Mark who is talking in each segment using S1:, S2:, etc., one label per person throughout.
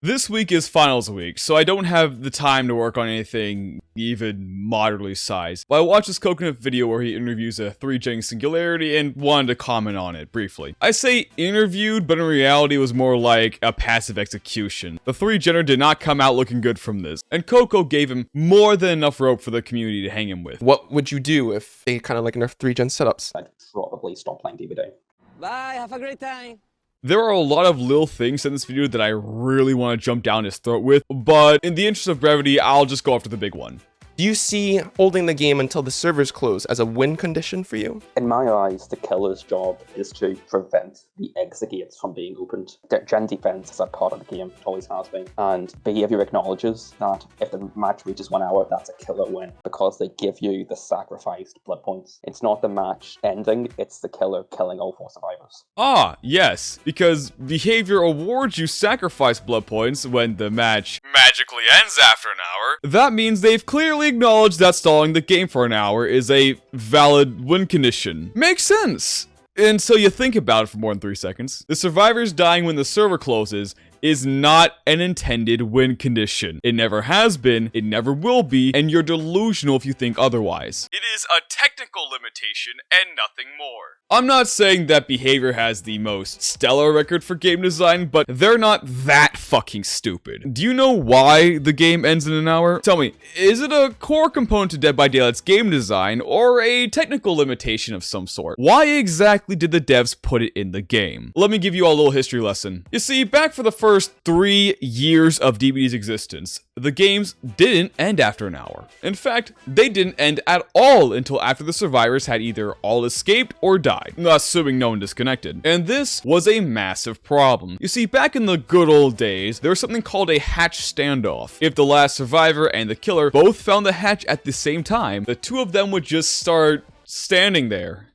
S1: This week is finals week, so I don't have the time to work on anything even moderately sized. But I watched this Coconut video where he interviews a 3 Gen Singularity and wanted to comment on it briefly. I say interviewed, but in reality it was more like a passive execution. The 3 Genner did not come out looking good from this, and Coco gave him more than enough rope for the community to hang him with.
S2: What would you do if they kind of like nerfed 3 Gen setups?
S3: I'd probably stop playing DVD.
S4: Bye, have a great time.
S1: There are a lot of little things in this video that I really want to jump down his throat with, but in the interest of brevity, I'll just go after the big one.
S2: Do you see holding the game until the servers close as a win condition for you?
S3: In my eyes, the killer's job is to prevent the exit gates from being opened. Gen defense is a part of the game, always has been, and behavior acknowledges that if the match reaches 1 hour, that's a killer win, because they give you the sacrificed blood points. It's not the match ending, it's the killer killing all 4 survivors.
S1: Ah, yes, because behavior awards you sacrifice blood points when the match magically ends after an hour. That means they've clearly acknowledged that stalling the game for an hour is a valid win condition. Makes sense! Until you think about it for more than 3 seconds. The survivors dying when the server closes is not an intended win condition. It never has been, it never will be, and you're delusional if you think otherwise. It is a technical limitation and nothing more. I'm not saying that behavior has the most stellar record for game design, but they're not that fucking stupid. Do you know why the game ends in an hour? Tell me, is it a core component to Dead by Daylight's game design, or a technical limitation of some sort? Why exactly did the devs put it in the game? Let me give you a little history lesson. You see, back for the first 3 years of DBD's existence, the games didn't end after an hour. In fact, they didn't end at all until after the survivors had either all escaped or died, assuming no one disconnected. And this was a massive problem. You see, back in the good old days, there was something called a hatch standoff. If the last survivor and the killer both found the hatch at the same time, the two of them would just start standing there,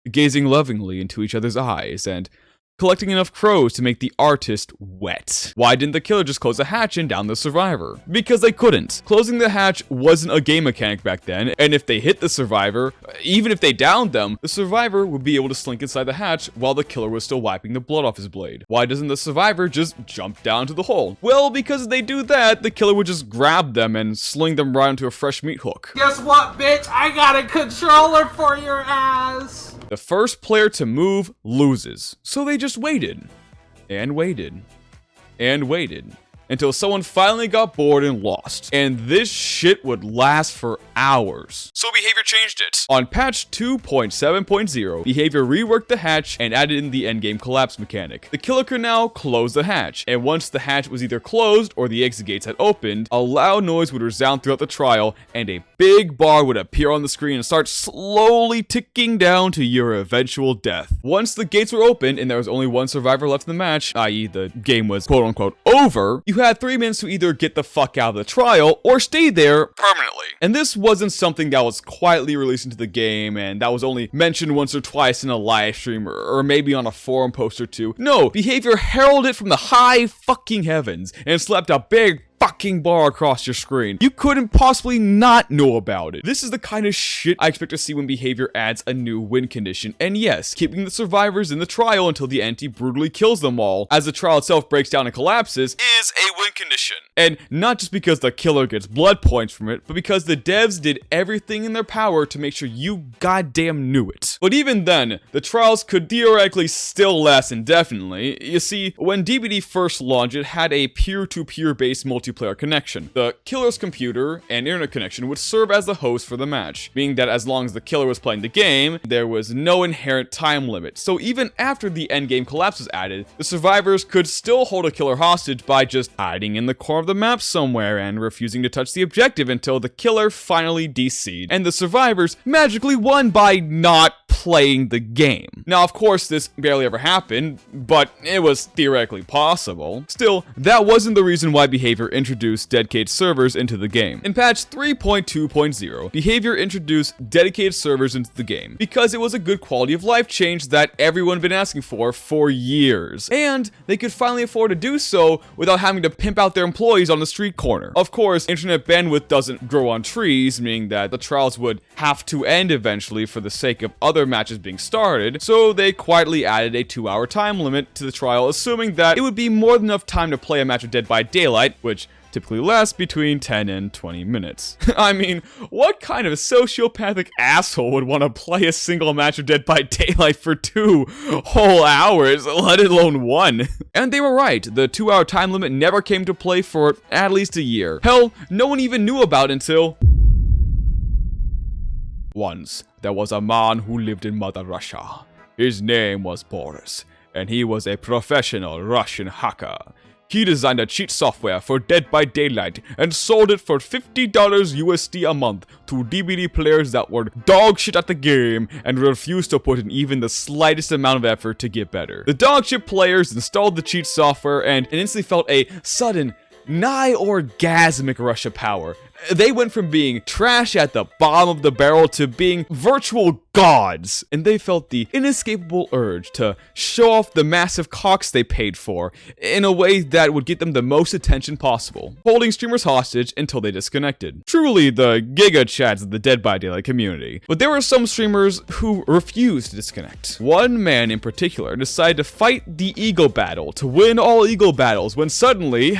S1: gazing lovingly into each other's eyes and collecting enough crows to make the artist wet. Why didn't the killer just close the hatch and down the survivor? Because they couldn't. Closing the hatch wasn't a game mechanic back then, and if they hit the survivor, even if they downed them, the survivor would be able to slink inside the hatch while the killer was still wiping the blood off his blade. Why doesn't the survivor just jump down to the hole? Well, because if they do that, the killer would just grab them and sling them right onto a fresh meat hook.
S5: Guess what, bitch? I got a controller for your ass!
S1: The first player to move loses. So they just waited, and waited, and waited, until someone finally got bored and lost. And this shit would last for hours. So behavior changed it. On patch 2.7.0, behavior reworked the hatch and added in the endgame collapse mechanic. The killer could now close the hatch, and once the hatch was either closed or the exit gates had opened, a loud noise would resound throughout the trial, and a big bar would appear on the screen and start slowly ticking down to your eventual death. Once the gates were opened and there was only one survivor left in the match, i.e. the game was quote-unquote over, you had 3 minutes to either get the fuck out of the trial or stay there permanently. And this wasn't something that was quietly released into the game and that was only mentioned once or twice in a live stream or maybe on a forum post or two. No, behavior heralded it from the high fucking heavens and slapped a big fucking bar across your screen. You couldn't possibly not know about it. This is the kind of shit I expect to see when behavior adds a new win condition. And yes, keeping the survivors in the trial until the ante brutally kills them all, as the trial itself breaks down and collapses, is a win condition. And not just because the killer gets blood points from it, but because the devs did everything in their power to make sure you goddamn knew it. But even then, the trials could theoretically still last indefinitely. You see, when DBD first launched, it had a peer-to-peer based multiplayer connection. The killer's computer and internet connection would serve as the host for the match, meaning that as long as the killer was playing the game, there was no inherent time limit. So even after the endgame collapse was added, the survivors could still hold a killer hostage by just hiding in the corner of the map somewhere and refusing to touch the objective until the killer finally DC'd, and the survivors magically won by not playing the game. Now, of course, this barely ever happened, but it was theoretically possible. Still, that wasn't the reason why behavior introduced dedicated servers into the game. In patch 3.2.0, behavior introduced dedicated servers into the game because it was a good quality of life change that everyone had been asking for years. And they could finally afford to do so without having to pimp out their employees on the street corner. Of course, internet bandwidth doesn't grow on trees, meaning that the trials would have to end eventually for the sake of other matches being started, so they quietly added a 2-hour time limit to the trial, assuming that it would be more than enough time to play a match of Dead by Daylight, which typically lasts between 10 and 20 minutes. I mean, what kind of sociopathic asshole would want to play a single match of Dead by Daylight for 2 whole hours, let alone 1? And they were right, the 2-hour time limit never came to play for at least a year. Hell, no one even knew about it until... Once, there was a man who lived in Mother Russia. His name was Boris, and he was a professional Russian hacker. He designed a cheat software for Dead by Daylight and sold it for $50 USD a month to DVD players that were dog shit at the game and refused to put in even the slightest amount of effort to get better. The dog shit players installed the cheat software and instantly felt a sudden, nigh orgasmic rush of power. They went from being trash at the bottom of the barrel to being virtual gods, and they felt the inescapable urge to show off the massive cocks they paid for in a way that would get them the most attention possible, holding streamers hostage until they disconnected. Truly the giga chads of the Dead by Daylight community. But there were some streamers who refused to disconnect. One man in particular decided to fight the ego battle to win all ego battles when suddenly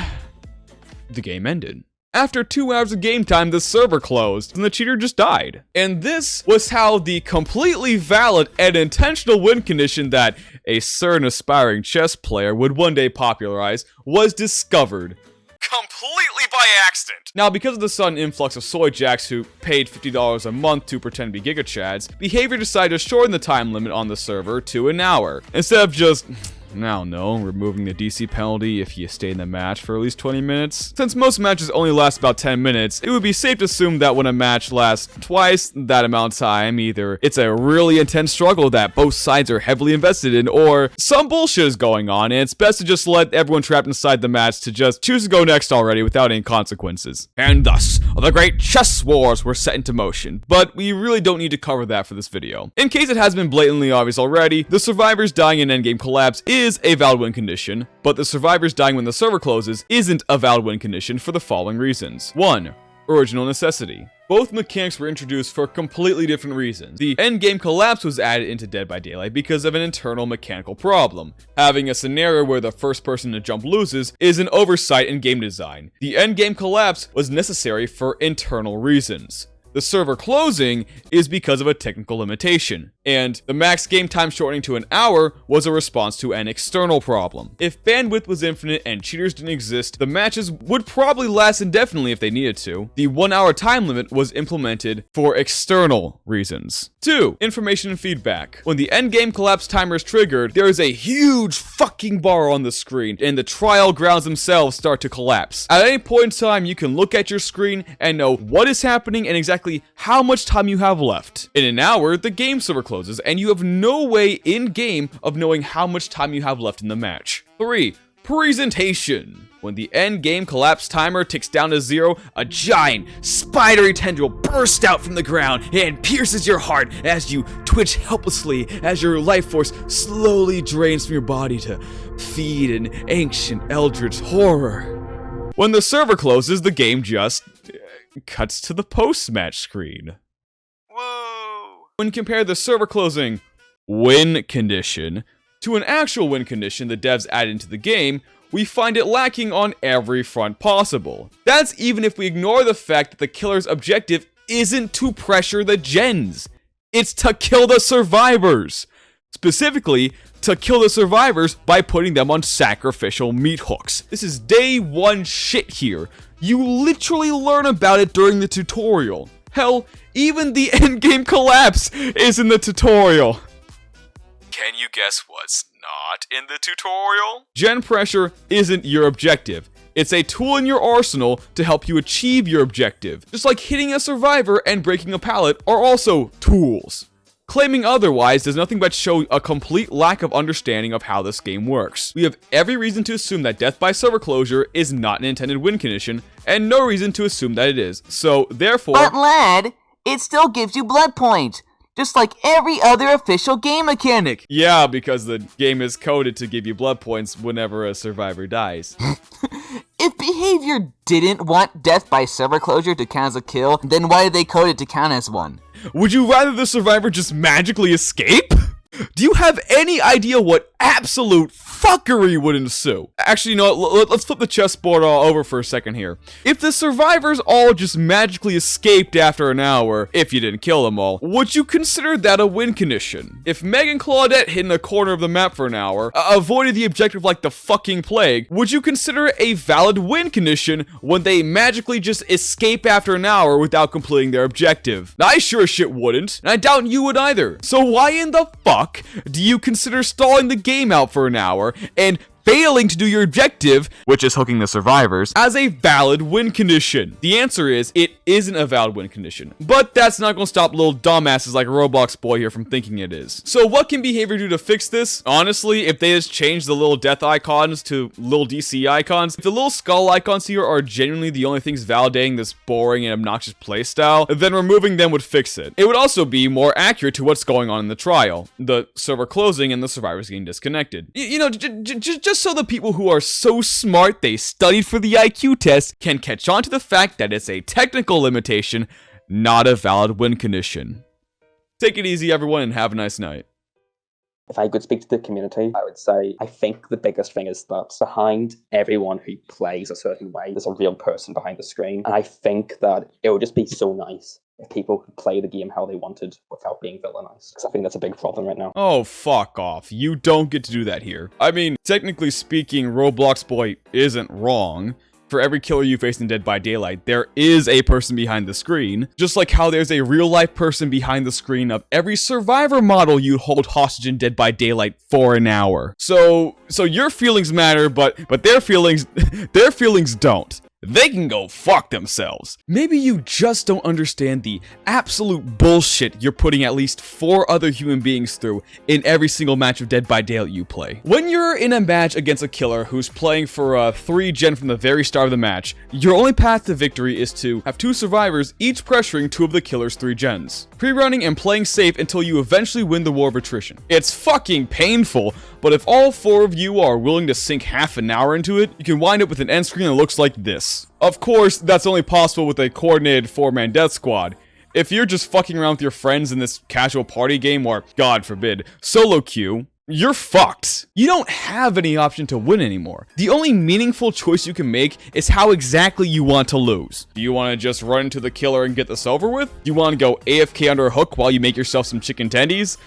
S1: the game ended. After 2 hours of game time, the server closed, and the cheater just died. And this was how the completely valid and intentional win condition that a certain aspiring chess player would one day popularize was discovered. Completely by accident. Now, because of the sudden influx of soy jacks who paid $50 a month to pretend to be Giga Chads, Behavior decided to shorten the time limit on the server to an hour, instead of just... I don't know, removing the DC penalty if you stay in the match for at least 20 minutes. Since most matches only last about 10 minutes, it would be safe to assume that when a match lasts twice that amount of time, either it's a really intense struggle that both sides are heavily invested in, or some bullshit is going on, and it's best to just let everyone trapped inside the match to just choose to go next already without any consequences. And thus, the great chess wars were set into motion, but we really don't need to cover that for this video. In case it has been blatantly obvious already, the survivors dying in Endgame collapse is a valid win condition, but the survivors dying when the server closes isn't a valid win condition for the following reasons. 1. Original necessity. Both mechanics were introduced for completely different reasons. The endgame collapse was added into Dead by Daylight because of an internal mechanical problem. Having a scenario where the first person to jump loses is an oversight in game design. The endgame collapse was necessary for internal reasons. The server closing is because of a technical limitation, and the max game time shortening to an hour was a response to an external problem. If bandwidth was infinite and cheaters didn't exist, the matches would probably last indefinitely if they needed to. The 1 hour time limit was implemented for external reasons. 2. Information and feedback. When the endgame collapse timer is triggered, there is a huge fucking bar on the screen, and the trial grounds themselves start to collapse. At any point in time, you can look at your screen and know what is happening and exactly how much time you have left. In an hour, the game server closes, and you have no way in-game of knowing how much time you have left in the match. 3. Presentation. When the end game collapse timer ticks down to 0, a giant, spidery tendril bursts out from the ground and pierces your heart as you twitch helplessly as your life force slowly drains from your body to feed an ancient eldritch horror. When the server closes, the game just cuts to the post-match screen. Whoa! When compare the server closing win condition to an actual win condition the devs added into the game, we find it lacking on every front possible. That's even if we ignore the fact that the killer's objective isn't to pressure the gens. It's to kill the survivors. Specifically, to kill the survivors by putting them on sacrificial meat hooks. This is day 1 shit here. You literally learn about it during the tutorial. Hell, even the endgame collapse is in the tutorial. Can you guess what's not in the tutorial? Gen pressure isn't your objective. It's a tool in your arsenal to help you achieve your objective. Just like hitting a survivor and breaking a pallet are also tools. Claiming otherwise does nothing but show a complete lack of understanding of how this game works. We have every reason to assume that death by server closure is not an intended win condition, and no reason to assume that it is. So, therefore...
S6: But lad, it still gives you blood points, just like every other official game mechanic.
S1: Yeah, because the game is coded to give you blood points whenever a survivor dies.
S6: If behavior didn't want death by server closure to count as a kill, then why did they code it to count as one?
S1: Would you rather the survivor just magically escape? Do you have any idea what absolute fuckery would ensue? Actually, you know what? Let's flip the chessboard all over for a second here. If the survivors all just magically escaped after an hour, if you didn't kill them all, would you consider that a win condition? If Meg and Claudette hid in a corner of the map for an hour, avoided the objective like the fucking plague, would you consider it a valid win condition when they magically just escape after an hour without completing their objective? I sure as shit wouldn't, and I doubt you would either. So why in the fuck do you consider stalling the game out for an hour and failing to do your objective, which is hooking the survivors, as a valid win condition? The answer is, it isn't a valid win condition. But that's not going to stop little dumbasses like Roblox Boy here from thinking it is. So what can behavior do to fix this? Honestly, if they just change the little death icons to little DC icons, if the little skull icons here are genuinely the only things validating this boring and obnoxious playstyle, then removing them would fix it. It would also be more accurate to what's going on in the trial, the server closing and the survivors getting disconnected. You know, just so the people who are so smart they studied for the IQ test can catch on to the fact that it's a technical limitation, not a valid win condition. Take it easy, everyone, and have a nice night.
S3: If I could speak to the community, I would say I think the biggest thing is that behind everyone who plays a certain way, there's a real person behind the screen. And I think that it would just be so nice if people could play the game how they wanted without being villainized. Because I think that's a big problem right now.
S1: Oh, fuck off. You don't get to do that here. I mean, technically speaking, Roblox Boy isn't wrong. For every killer you face in Dead by Daylight, there is a person behind the screen, just like how there's a real-life person behind the screen of every survivor model you hold hostage in Dead by Daylight for an hour. So your feelings matter, but their feelings don't. They can go fuck themselves. Maybe you just don't understand the absolute bullshit you're putting at least 4 other human beings through in every single match of Dead by Daylight you play. When you're in a match against a killer who's playing for 3 gen from the very start of the match, your only path to victory is to have 2 survivors each pressuring 2 of the killer's 3 gens, pre-running and playing safe until you eventually win the war of attrition. It's fucking painful, but if all 4 of you are willing to sink half an hour into it, you can wind up with an end screen that looks like this. Of course, that's only possible with a coordinated 4-man death squad. If you're just fucking around with your friends in this casual party game or, God forbid, solo queue, you're fucked. You don't have any option to win anymore. The only meaningful choice you can make is how exactly you want to lose. Do you want to just run into the killer and get this over with? Do you want to go AFK under a hook while you make yourself some chicken tendies?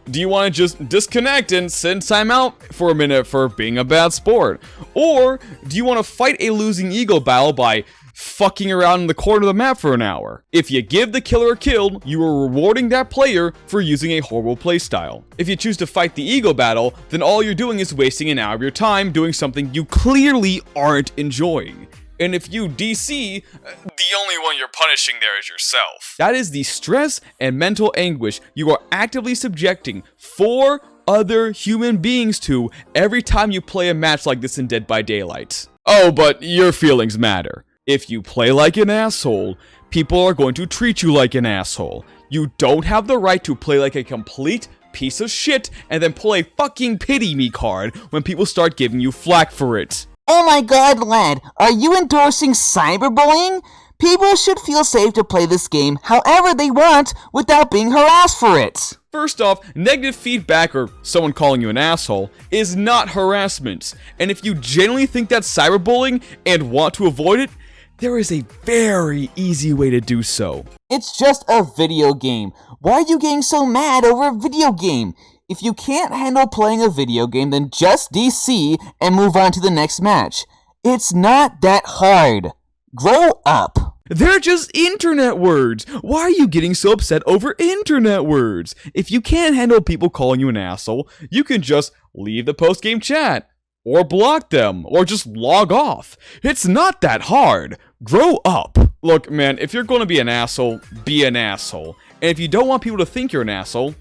S1: Do you want to just disconnect and send time out for a minute for being a bad sport? Or do you want to fight a losing ego battle by fucking around in the corner of the map for an hour? If you give the killer a kill, you are rewarding that player for using a horrible playstyle. If you choose to fight the ego battle, then all you're doing is wasting an hour of your time doing something you clearly aren't enjoying. And if you DC, the only one you're punishing there is yourself. That is the stress and mental anguish you are actively subjecting 4 other human beings to every time you play a match like this in Dead by Daylight. Oh, but your feelings matter. If you play like an asshole, people are going to treat you like an asshole. You don't have the right to play like a complete piece of shit and then pull a fucking pity me card when people start giving you flack for it.
S6: Oh my god, lad, are you endorsing cyberbullying? People should feel safe to play this game however they want without being harassed for it.
S1: First off, negative feedback or someone calling you an asshole is not harassment. And if you genuinely think that's cyberbullying and want to avoid it, there is a very easy way to do so.
S6: It's just a video game. Why are you getting so mad over a video game? If you can't handle playing a video game, then just DC and move on to the next match. It's not that hard. Grow up.
S1: They're just internet words. Why are you getting so upset over internet words? If you can't handle people calling you an asshole, you can just leave the post-game chat, or block them, or just log off. It's not that hard. Grow up. Look, man, if you're going to be an asshole, be an asshole. And if you don't want people to think you're an asshole,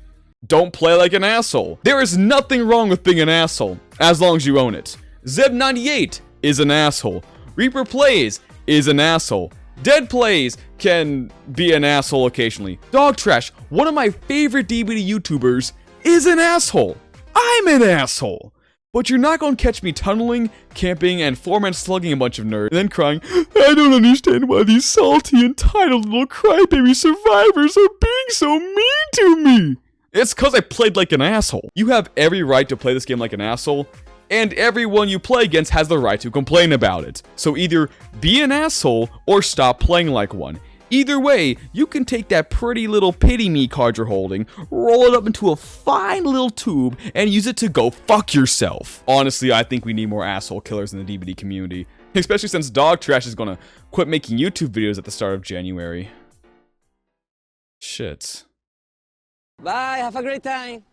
S1: don't play like an asshole. There is nothing wrong with being an asshole, as long as you own it. Zeb98 is an asshole. Reaper Plays is an asshole. Dead Plays can be an asshole occasionally. Dog Trash, one of my favorite DBD YouTubers, is an asshole. I'm an asshole. But you're not gonna catch me tunneling, camping, and 4-man slugging a bunch of nerds, and then crying, I don't understand why these salty, entitled little crybaby survivors are being so mean to me. It's cause I played like an asshole. You have every right to play this game like an asshole, and everyone you play against has the right to complain about it. So either be an asshole, or stop playing like one. Either way, you can take that pretty little pity me card you're holding, roll it up into a fine little tube, and use it to go fuck yourself. Honestly, I think we need more asshole killers in the DBD community. Especially since Dog Trash is gonna quit making YouTube videos at the start of January. Shit.
S4: Bye, have a great time.